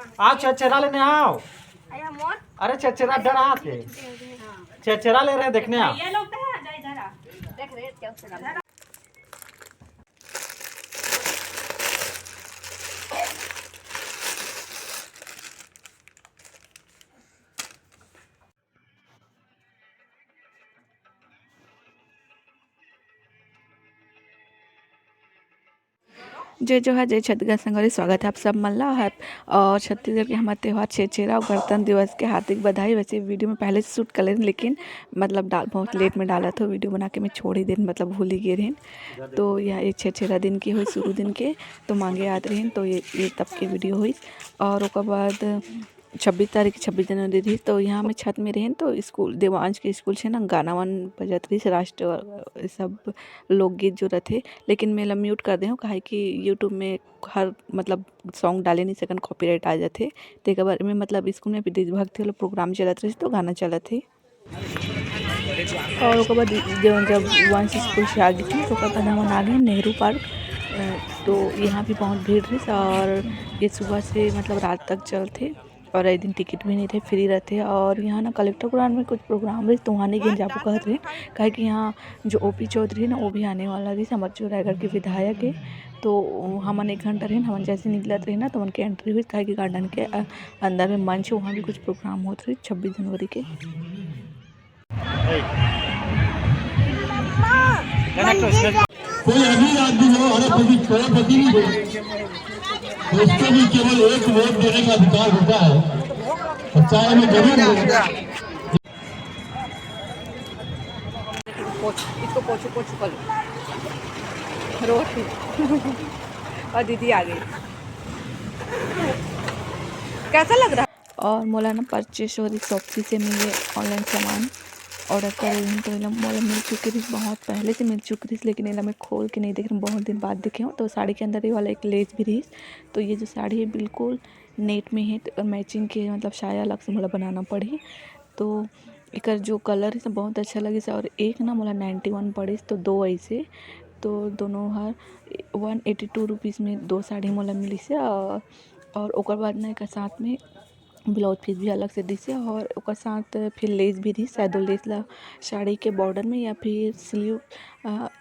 आओ चेचरा लेने आओ। अरे चेचरा डरा थे, चेचरा ले रहे हैं देखने आओ। जय जोहार जय छत्तीसगढ़ संगवारी, स्वागत है आप सब मल्ला है। और छत्तीसगढ़ के हमारे त्यौहार छेरा और गणतंत्र दिवस के हार्दिक बधाई। वैसे वीडियो में पहले से शूट कर लें, लेकिन मतलब बहुत लेट में डाला था वीडियो बना के, मैं छोड़ ही दिन मतलब भूल ही गए रहें। तो यह छेरा दिन की हुई शुरू दिन के तो मांगे याद रहें, तो ये तब के वीडियो हुई। और उसके बाद 26 तारीख 26 जनवरी रही, तो यहाँ में छत में रहें तो स्कूल देवांश के स्कूल से ना गाना वान बजत रही से राष्ट्र सब लोकगीत जो रहते, लेकिन मैं म्यूट कर दे हूँ काहे कि यूट्यूब में हर मतलब सॉन्ग डाले नहीं सकन, कॉपीराइट आ जाते। तो एक बार में मतलब स्कूल में भी देशभक्ति वाला प्रोग्राम चलत रही तो गाना चलत थे। और उसके बाद जब वंश स्कूल से आ गई थी तो बाद हम आ गए नेहरू पार्क। तो यहाँ भी बहुत भीड़ रही और ये सुबह से मतलब रात तक चलते, और एक दिन टिकट भी नहीं थे, फ्री रहते। और यहाँ ना कलेक्टर ग्राउंड में कुछ प्रोग्राम रही तो वहाँ नहीं गए जाबो कहते रहे, काहे कि यहाँ जो ओपी चौधरी ना वो भी आने वाला रही, हमारे जो रायगढ़ के विधायक है। तो हमन 1 घंटा रहे, हमन जैसे निकलत रहे ना तो उनके एंट्री हुई, काहे कि गार्डन के अंदर में मंच वहाँ भी कुछ प्रोग्राम होते रही 26 जनवरी के। कोई अमीर आदमी हो अरबपति करोड़पति भी हो, उसको भी केवल एक वोट देने का अधिकार होता है, और चाहे वो गरीब हो। इसको पोछू पोछू कर रोटी और दीदी आ गई। कैसा लग रहा है? और मौलाना परचेस और शॉपसी से मिले ऑनलाइन सामान ऑर्डर कर रही हूँ, तो मोला मिल चुकी थी, बहुत पहले से मिल चुकी थी, लेकिन इन्हें मैं खोल के नहीं देख रही हूँ, बहुत दिन बाद देखे हूँ। तो साड़ी के अंदर ये वाला एक लेस भी रही। तो ये जो साड़ी है बिल्कुल नेट में है, तो मैचिंग के मतलब साया अलग से मतलब बनाना पड़ी। तो एक जो कलर है बहुत अच्छा लगे से, और एक ना मोला 91 पड़े, तो 2 ऐसे, तो दोनों हर 182 रुपीज़ में 2 साड़ी मोला मिली से। और ओकर बाद ना एक साथ में ब्लाउज पीस भी अलग से दी से, और ओकर साथ फिर लेस भी दी, शायद वो लेस ला साड़ी के बॉर्डर में या फिर स्लीव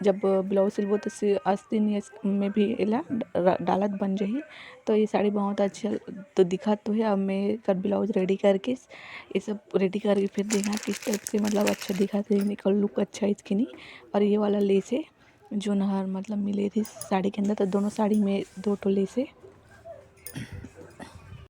जब ब्लाउज सिलबो तो आस्तीन में भी एला डालत बन जाही। तो ये साड़ी बहुत अच्छा तो दिखा तो है। अब मैं कर ब्लाउज रेडी करके ये सब रेडी करके फिर देखा किस टाइप से मतलब अच्छा दिखा थे, निकल लुक अच्छा इसकी नहीं। और ये वाला लेस है जो नहर मतलब मिले थी साड़ी के अंदर, तो दोनों साड़ी में 2 ठो लेस है।